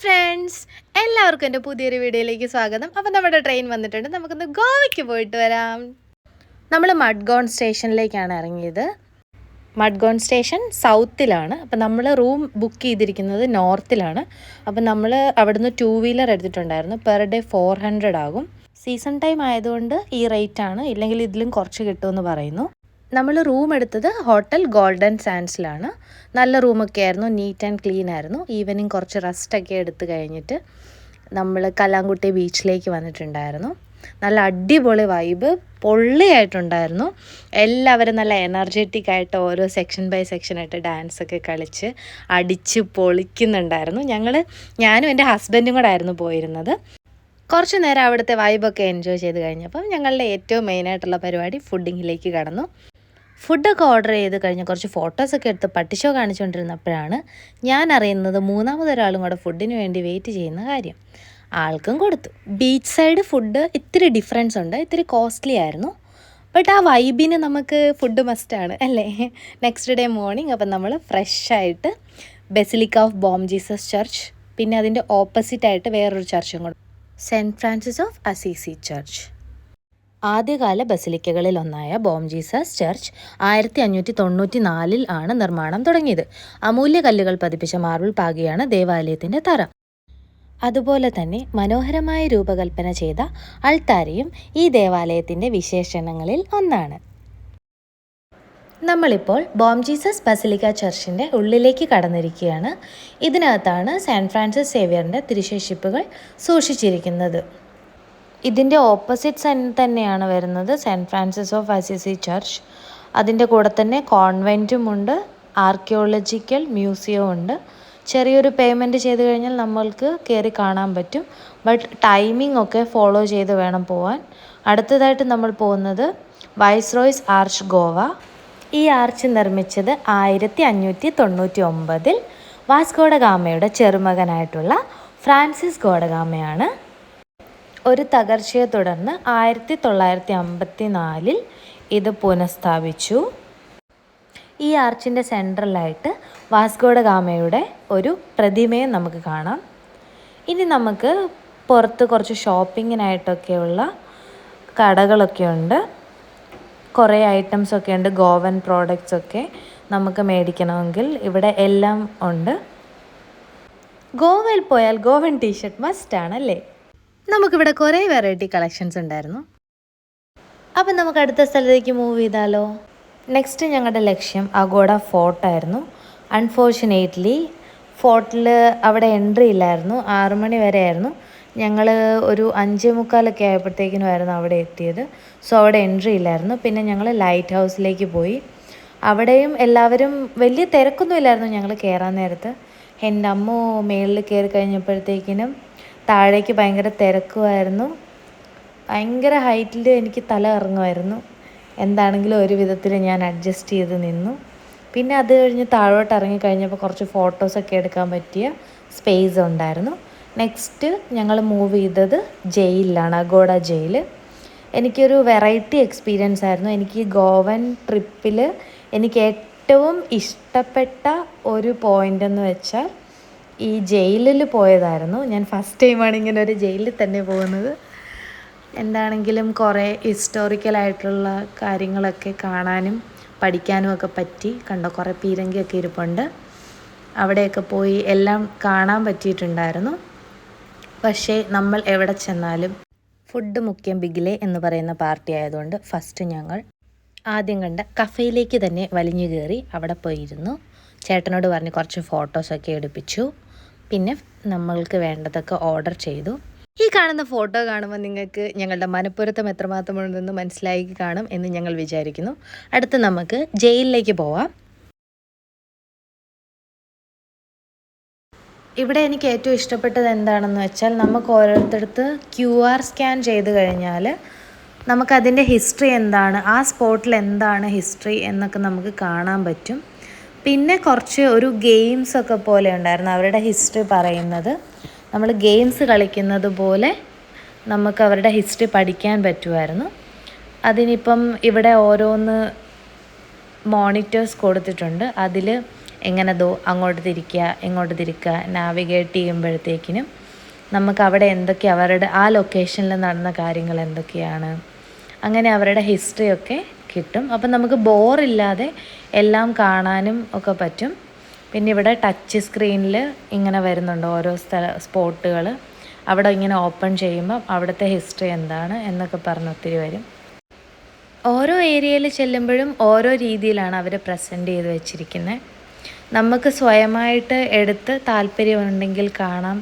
Friends, എല്ലാവർക്കും എൻ്റെ പുതിയൊരു വീഡിയോയിലേക്ക് സ്വാഗതം. അപ്പോൾ നമ്മുടെ ട്രെയിൻ വന്നിട്ടുണ്ട്. നമുക്കൊന്ന് ഗോവയ്ക്ക് പോയിട്ട് വരാം. നമ്മൾ മഡ്ഗോൺ സ്റ്റേഷനിലേക്കാണ് ഇറങ്ങിയത്. മഡ്ഗോൺ സ്റ്റേഷൻ സൗത്തിലാണ്. അപ്പോൾ നമ്മൾ റൂം ബുക്ക് ചെയ്തിരിക്കുന്നത് നോർത്തിലാണ്. അപ്പോൾ നമ്മൾ അവിടുന്ന് 2 വീലർ എടുത്തിട്ടുണ്ടായിരുന്നു. പെർ ഡേ 400 ആകും. സീസൺ ടൈം ആയതുകൊണ്ട് ഈ റേറ്റ് ആണ്, ഇല്ലെങ്കിൽ ഇതിലും കുറച്ച് കിട്ടുമെന്ന് പറയുന്നു. നമ്മൾ റൂം എടുത്തത് ഹോട്ടൽ ഗോൾഡൻ സാൻഡ്സിലാണ്. നല്ല റൂമൊക്കെ ആയിരുന്നു, നീറ്റ് ആൻഡ് ക്ലീൻ ആയിരുന്നു. ഈവനിങ് കുറച്ച് റെസ്റ്റൊക്കെ എടുത്ത് കഴിഞ്ഞിട്ട് നമ്മൾ കല്ലാങ്കുട്ടി ബീച്ചിലേക്ക് വന്നിട്ടുണ്ടായിരുന്നു. നല്ല അടിപൊളി വൈബ്, പൊള്ളിയായിട്ടുണ്ടായിരുന്നു. എല്ലാവരും നല്ല എനർജറ്റിക് ആയിട്ട് ഓരോ സെക്ഷൻ ബൈ സെക്ഷനായിട്ട് ഡാൻസൊക്കെ കളിച്ച് അടിച്ച് പൊളിക്കുന്നുണ്ടായിരുന്നു. ഞാനും എൻ്റെ ഹസ്ബൻഡും കൂടെ ആയിരുന്നു പോയിരുന്നത്. കുറച്ച് നേരം അവിടുത്തെ വൈബൊക്കെ എൻജോയ് ചെയ്ത് കഴിഞ്ഞപ്പം ഞങ്ങളുടെ ഏറ്റവും മെയിനായിട്ടുള്ള പരിപാടി ഫുഡിങ്ങിലേക്ക് കടന്നു. ഫുഡൊക്കെ ഓർഡർ ചെയ്ത് കഴിഞ്ഞ് കുറച്ച് ഫോട്ടോസൊക്കെ എടുത്ത് പട്ടിഷോ കാണിച്ചുകൊണ്ടിരുന്നപ്പോഴാണ് ഞാൻ അറിയുന്നത് മൂന്നാമതൊരാളും കൂടെ ഫുഡിന് വേണ്ടി വെയിറ്റ് ചെയ്യുന്ന കാര്യം. ആൾക്കും കൊടുത്തു. ബീച്ച് സൈഡ് ഫുഡ് ഇത്തിരി ഡിഫറൻസ് ഉണ്ട്, ഇത്തിരി കോസ്റ്റ്ലി ആയിരുന്നു. ബട്ട് ആ വൈബിന് നമുക്ക് ഫുഡ് മസ്റ്റാണ് അല്ലേ. നെക്സ്റ്റ് ഡേ മോർണിംഗ് അപ്പം നമ്മൾ ഫ്രഷായിട്ട് basilica of Bom Jesus church, പിന്നെ അതിൻ്റെ ഓപ്പോസിറ്റായിട്ട് വേറൊരു ചർച്ചും കൂടെ, Saint Francis of Assisi church. ആദ്യകാല ബസിലിക്കകളിൽ ഒന്നായ ബോം ജീസസ് ചർച്ച് 1594 ആണ് നിർമ്മാണം തുടങ്ങിയത്. അമൂല്യ കല്ലുകൾ പതിപ്പിച്ച മാർബിൾ പാകിയാണ് ദേവാലയത്തിൻ്റെ തറ. അതുപോലെ തന്നെ മനോഹരമായ രൂപകൽപ്പന ചെയ്ത അൾത്താരയും ഈ ദേവാലയത്തിൻ്റെ വിശേഷണങ്ങളിൽ ഒന്നാണ്. നമ്മളിപ്പോൾ ബോം ജീസസ് ബസിലിക്ക ചർച്ചിൻ്റെ ഉള്ളിലേക്ക് കടന്നിരിക്കുകയാണ്. ഇതിനകത്താണ് സെൻറ്റ് ഫ്രാൻസിസ് സേവിയറിൻ്റെ തിരുശേഷിപ്പുകൾ സൂക്ഷിച്ചിരിക്കുന്നത്. ഇതിൻ്റെ ഓപ്പോസിറ്റ് സൈഡ് തന്നെയാണ് വരുന്നത് Saint Francis of Assisi church. അതിൻ്റെ കൂടെ തന്നെ കോൺവെൻറ്റും ഉണ്ട്, ആർക്കിയോളജിക്കൽ മ്യൂസിയവും ഉണ്ട്. ചെറിയൊരു പേയ്മെൻറ്റ് ചെയ്ത് കഴിഞ്ഞാൽ നമ്മൾക്ക് കയറി കാണാൻ പറ്റും. ബട്ട് ടൈമിംഗ് ഒക്കെ ഫോളോ ചെയ്ത് വേണം പോകാൻ. അടുത്തതായിട്ട് നമ്മൾ പോകുന്നത് വൈസ്രോയ്സ് ആർച്ച് ഗോവ. ഈ ആർച്ച് നിർമ്മിച്ചത് 1599 വാസ്കോഡ ഗാമയുടെ ചെറുമകനായിട്ടുള്ള ഫ്രാൻസിസ് ഗോഡഗാമയാണ്. ഒരു തകർച്ചയെ തുടർന്ന് 1954 ഇത് പുനഃസ്ഥാപിച്ചു. ഈ ആർച്ചിൻ്റെ സെൻട്രലായിട്ട് വാസ്കോഡ ഗാമയുടെ ഒരു പ്രതിമയും നമുക്ക് കാണാം. ഇനി നമുക്ക് പുറത്ത് കുറച്ച് ഷോപ്പിങ്ങിനായിട്ടൊക്കെയുള്ള കടകളൊക്കെ ഉണ്ട്. കുറേ ഐറ്റംസൊക്കെ ഉണ്ട്, ഗോവൻ പ്രോഡക്റ്റ്സ് ഒക്കെ നമുക്ക് മേടിക്കണമെങ്കിൽ ഇവിടെ എല്ലാം ഉണ്ട്. ഗോവയിൽ പോയാൽ ഗോവൻ ടീഷർട്ട് മസ്റ്റാണല്ലേ. നമുക്കിവിടെ കുറേ വെറൈറ്റി കളക്ഷൻസ് ഉണ്ടായിരുന്നു. അപ്പം നമുക്ക് അടുത്ത സ്ഥലത്തേക്ക് മൂവ് ചെയ്താലോ. നെക്സ്റ്റ് ഞങ്ങളുടെ ലക്ഷ്യം അഗോഡ ഫോർട്ടായിരുന്നു. അൺഫോർച്ചുനേറ്റ്ലി ഫോർട്ടിൽ അവിടെ എൻട്രി ഇല്ലായിരുന്നു. 6 മണി വരെ ആയിരുന്നു. ഞങ്ങൾ ഒരു 5:45 ആയപ്പോഴത്തേക്കിനുമായിരുന്നു അവിടെ എത്തിയത്. സോ അവിടെ എൻട്രി ഇല്ലായിരുന്നു. പിന്നെ ഞങ്ങൾ ലൈറ്റ് ഹൗസിലേക്ക് പോയി. അവിടെയും എല്ലാവരും വലിയ തിരക്കൊന്നും ഇല്ലായിരുന്നു ഞങ്ങൾ കയറാൻ നേരത്ത്. എൻ്റെ അമ്മ മേളിൽ കയറി കഴിഞ്ഞപ്പോഴത്തേക്കിനും താഴേക്ക് ഭയങ്കര തിരക്കുമായിരുന്നു. ഭയങ്കര ഹൈറ്റിൽ എനിക്ക് തല ഇറങ്ങുമായിരുന്നു. എന്താണെങ്കിലും ഒരു വിധത്തിൽ ഞാൻ അഡ്ജസ്റ്റ് ചെയ്ത് നിന്നു. പിന്നെ അത് കഴിഞ്ഞ് താഴോട്ട് ഇറങ്ങിക്കഴിഞ്ഞപ്പോൾ കുറച്ച് ഫോട്ടോസൊക്കെ എടുക്കാൻ പറ്റിയ സ്പേസ് ഉണ്ടായിരുന്നു. നെക്സ്റ്റ് ഞങ്ങൾ മൂവ് ചെയ്തത് ജയിലിലാണ്, അഗോഡ ജയിൽ. എനിക്കൊരു വെറൈറ്റി എക്സ്പീരിയൻസ് ആയിരുന്നു. എനിക്ക് ഗോവൻ ട്രിപ്പിൽ എനിക്ക് ഏറ്റവും ഇഷ്ടപ്പെട്ട ഒരു പോയിൻ്റ് എന്ന് വെച്ചാൽ ഈ ജയിലിൽ പോയതായിരുന്നു. ഞാൻ ഫസ്റ്റ് ടൈമാണ് ഇങ്ങനെ ഒരു ജയിലിൽ തന്നെ പോകുന്നത്. എന്താണെങ്കിലും കുറേ ഹിസ്റ്റോറിക്കലായിട്ടുള്ള കാര്യങ്ങളൊക്കെ കാണാനും പഠിക്കാനും ഒക്കെ പറ്റി. കണ്ടോ, കുറേ പീരങ്കിയൊക്കെ ഇരിപ്പുണ്ട്. അവിടെയൊക്കെ പോയി എല്ലാം കാണാൻ പറ്റിയിട്ടുണ്ടായിരുന്നു. പക്ഷേ നമ്മൾ എവിടെ ചെന്നാലും ഫുഡ് മുഖ്യം ബിഗിലെ എന്ന് പറയുന്ന പാർട്ടി ആയതുകൊണ്ട് ഫസ്റ്റ് ഞങ്ങൾ ആദ്യം കണ്ട കഫേയിലേക്ക് തന്നെ വലിഞ്ഞു കയറി അവിടെ പോയിരുന്നു. ചേട്ടനോട് പറഞ്ഞ് കുറച്ച് ഫോട്ടോസൊക്കെ എടുപ്പിച്ചു. പിന്നെ നമ്മൾക്ക് വേണ്ടതൊക്കെ ഓർഡർ ചെയ്തു. ഈ കാണുന്ന ഫോട്ടോ കാണുമ്പോൾ നിങ്ങൾക്ക് ഞങ്ങളുടെ മനഃപ്പുരത്തം എത്രമാത്രം ഉണ്ടെന്ന് മനസ്സിലായി കാണും എന്ന് ഞങ്ങൾ വിചാരിക്കുന്നു. അടുത്ത് നമുക്ക് ജയിലിലേക്ക് പോവാം. ഇവിടെ എനിക്ക് ഏറ്റവും ഇഷ്ടപ്പെട്ടത് എന്താണെന്ന് വെച്ചാൽ നമുക്ക് ഓരോരുത്തടുത്ത് QR സ്കാൻ ചെയ്ത് കഴിഞ്ഞാൽ നമുക്കതിൻ്റെ ഹിസ്റ്ററി എന്താണ്, ആ സ്പോട്ടിൽ എന്താണ് ഹിസ്റ്ററി എന്നൊക്കെ നമുക്ക് കാണാൻ പറ്റും. പിന്നെ കുറച്ച് ഒരു ഗെയിംസൊക്കെ പോലെ ഉണ്ടായിരുന്നു അവരുടെ ഹിസ്റ്ററി പറയുന്നത്. നമ്മൾ ഗെയിംസ് കളിക്കുന്നത് പോലെ നമുക്ക് അവരുടെ ഹിസ്റ്ററി പഠിക്കാൻ പറ്റുമായിരുന്നു. അതിനിപ്പം ഇവിടെ ഓരോന്ന് മോണിറ്റേഴ്സ് കൊടുത്തിട്ടുണ്ട്. അതിൽ എങ്ങനെ അങ്ങോട്ട് തിരിക്കുക ഇങ്ങോട്ട് തിരിക്കുക നാവിഗേറ്റ് ചെയ്യുമ്പോഴത്തേക്കിനും നമുക്ക് അവിടെ എന്തൊക്കെ അവരുടെ ആ ലൊക്കേഷനിൽ നടന്ന കാര്യങ്ങൾ എന്തൊക്കെയാണ്, അങ്ങനെ അവരുടെ ഹിസ്റ്ററിയൊക്കെ കിട്ടും. അപ്പം നമുക്ക് ബോറില്ലാതെ എല്ലാം കാണാനും ഒക്കെ പറ്റും. പിന്നെ ഇവിടെ ടച്ച് സ്ക്രീനിൽ ഇങ്ങനെ വരുന്നുണ്ട് ഓരോ സ്പോട്ടുകൾ. അവിടെ ഇങ്ങനെ ഓപ്പൺ ചെയ്യുമ്പം അവിടുത്തെ ഹിസ്റ്ററി എന്താണ് എന്നൊക്കെ പറഞ്ഞ് ഒത്തിരി വരും. ഓരോ ഏരിയയിൽ ചെല്ലുമ്പോഴും ഓരോ രീതിയിലാണ് അവർ പ്രസൻറ്റ് ചെയ്ത് വെച്ചിരിക്കുന്നത്. നമുക്ക് സ്വയമായിട്ട് എടുത്ത് താല്പര്യമുണ്ടെങ്കിൽ കാണാം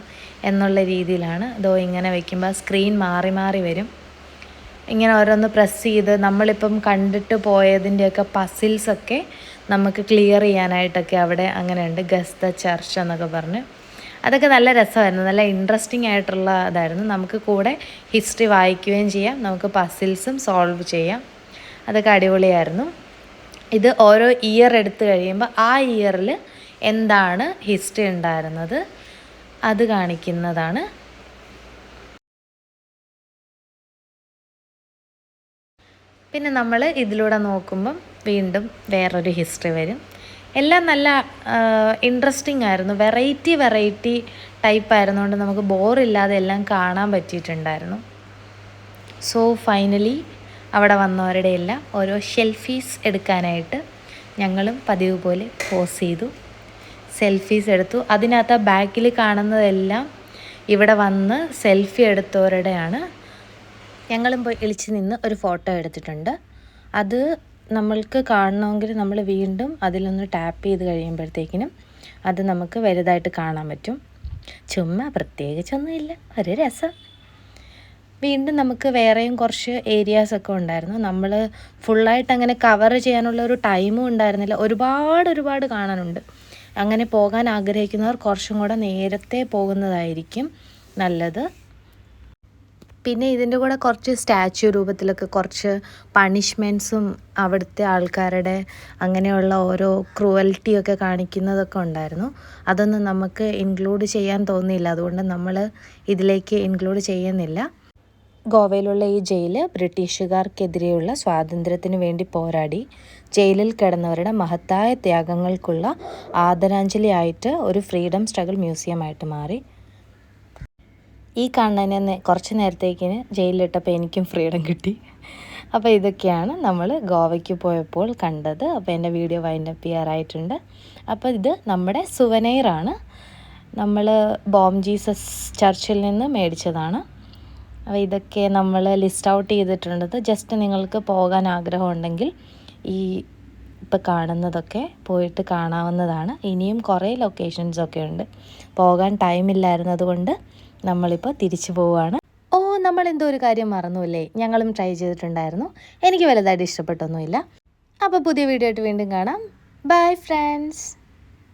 എന്നുള്ള രീതിയിലാണ്. ഇങ്ങനെ വയ്ക്കുമ്പോൾ സ്ക്രീൻ മാറി മാറി വരും. ഇങ്ങനെ ഓരോന്ന് പ്രസ് ചെയ്ത് നമ്മളിപ്പം കണ്ടിട്ട് പോയതിൻ്റെയൊക്കെ പസിൽസൊക്കെ നമുക്ക് ക്ലിയർ ചെയ്യാനായിട്ടൊക്കെ അവിടെ അങ്ങനെയുണ്ട്. ഗസ് ദ ചർച്ച് എന്നൊക്കെ പറഞ്ഞ് അതൊക്കെ നല്ല രസമായിരുന്നു. നല്ല ഇൻട്രസ്റ്റിംഗ് ആയിട്ടുള്ള ഇതായിരുന്നു. നമുക്ക് കൂടെ ഹിസ്റ്ററി വായിക്കുകയും ചെയ്യാം, നമുക്ക് പസിൽസും സോൾവ് ചെയ്യാം. അതൊക്കെ അടിപൊളിയായിരുന്നു. ഇത് ഓരോ ഇയർ എടുത്തു കഴിയുമ്പോൾ ആ ഇയറിൽ എന്താണ് ഹിസ്റ്ററി ഉണ്ടായിരുന്നത് അത് കാണിക്കുന്നതാണ്. പിന്നെ നമ്മൾ ഇതിലൂടെ നോക്കുമ്പം വീണ്ടും വേറൊരു ഹിസ്റ്ററി വരും. എല്ലാം നല്ല ഇൻട്രസ്റ്റിംഗ് ആയിരുന്നു. വെറൈറ്റി ടൈപ്പ് ആയിരുന്നുകൊണ്ട് നമുക്ക് ബോറില്ലാതെ എല്ലാം കാണാൻ പറ്റിയിട്ടുണ്ടായിരുന്നു. സോ ഫൈനലി അവിടെ വന്നവരുടെ എല്ലാം ഓരോ സെൽഫീസ് എടുക്കാനായിട്ട് ഞങ്ങളും പതിവ് പോലെ പോസ് ചെയ്തു, സെൽഫീസ് എടുത്തു. അതിനകത്ത് ബാക്കിൽ കാണുന്നതെല്ലാം ഇവിടെ വന്ന് സെൽഫി എടുത്തവരുടെയാണ്. ഞങ്ങളും പോയി ഇളിച്ച് നിന്ന് ഒരു ഫോട്ടോ എടുത്തിട്ടുണ്ട്. അത് നമ്മൾക്ക് കാണണമെങ്കിൽ നമ്മൾ വീണ്ടും അതിലൊന്ന് ടാപ്പ് ചെയ്ത് കഴിയുമ്പോഴത്തേക്കിനും അത് നമുക്ക് വലുതായിട്ട് കാണാൻ പറ്റും. ചുമ്മാ പ്രത്യേകിച്ചൊന്നുമില്ല, ഒരു രസം. വീണ്ടും നമുക്ക് വേറെയും കുറച്ച് ഏരിയാസൊക്കെ ഉണ്ടായിരുന്നു. നമ്മൾ ഫുള്ളായിട്ട് അങ്ങനെ കവർ ചെയ്യാനുള്ള ഒരു ടൈമും ഉണ്ടായിരുന്നില്ല. ഒരുപാട് കാണാനുണ്ട്. അങ്ങനെ പോകാൻ ആഗ്രഹിക്കുന്നവർ കുറച്ചും കൂടെ നേരത്തെ പോകുന്നതായിരിക്കും നല്ലത്. പിന്നെ ഇതിൻ്റെ കൂടെ കുറച്ച് സ്റ്റാച്യു രൂപത്തിലൊക്കെ കുറച്ച് പണിഷ്മെൻറ്റ്സും അവിടുത്തെ ആൾക്കാരുടെ അങ്ങനെയുള്ള ഓരോ ക്രൂവൽറ്റിയൊക്കെ കാണിക്കുന്നതൊക്കെ ഉണ്ടായിരുന്നു. അതൊന്നും നമുക്ക് ഇൻക്ലൂഡ് ചെയ്യാൻ തോന്നിയില്ല, അതുകൊണ്ട് നമ്മൾ ഇതിലേക്ക് ഇൻക്ലൂഡ് ചെയ്യുന്നില്ല. ഗോവയിലുള്ള ഈ ജയില് ബ്രിട്ടീഷുകാർക്കെതിരെയുള്ള സ്വാതന്ത്ര്യത്തിന് വേണ്ടി പോരാടി ജയിലിൽ കിടന്നവരുടെ മഹത്തായ ത്യാഗങ്ങൾക്കുള്ള ആദരാഞ്ജലിയായിട്ട് ഒരു ഫ്രീഡം സ്ട്രഗിൾ മ്യൂസിയമായിട്ട് മാറി. ഈ കാണുന്നതിനെ കുറച്ച് നേരത്തേക്കിന് ജയിലിലിട്ടപ്പോൾ എനിക്കും ഫ്രീഡം കിട്ടി. അപ്പോൾ ഇതൊക്കെയാണ് നമ്മൾ ഗോവയ്ക്ക് പോയപ്പോൾ കണ്ടത്. അപ്പോൾ എൻ്റെ വീഡിയോ വൈൻഡപ്പ് ചെയ്യാറായിട്ടുണ്ട്. അപ്പോൾ ഇത് നമ്മുടെ സുവനൈറാണ്. നമ്മൾ ബോം ജീസസ് ചർച്ചിൽ നിന്ന് മേടിച്ചതാണ്. അപ്പോൾ ഇതൊക്കെ നമ്മൾ ലിസ്റ്റ് ഔട്ട് ചെയ്തിട്ടുള്ളത് ജസ്റ്റ് നിങ്ങൾക്ക് പോകാൻ ആഗ്രഹമുണ്ടെങ്കിൽ ഈ ഇപ്പോൾ കാണുന്നതൊക്കെ പോയിട്ട് കാണാവുന്നതാണ്. ഇനിയും കുറേ ലൊക്കേഷൻസൊക്കെ ഉണ്ട്. പോകാൻ ടൈമില്ലായിരുന്നത് കൊണ്ട് നമ്മളിപ്പോൾ തിരിച്ചു പോവുകയാണ്. നമ്മളെന്തോ ഒരു കാര്യം മറന്നുല്ലേ, ഞങ്ങളും ട്രൈ ചെയ്തിട്ടുണ്ടായിരുന്നു. എനിക്ക് വലുതായിട്ട് ഇഷ്ടപ്പെട്ടൊന്നുമില്ല. അപ്പോൾ പുതിയ വീഡിയോ ആയിട്ട് വീണ്ടും കാണാം. Bye friends.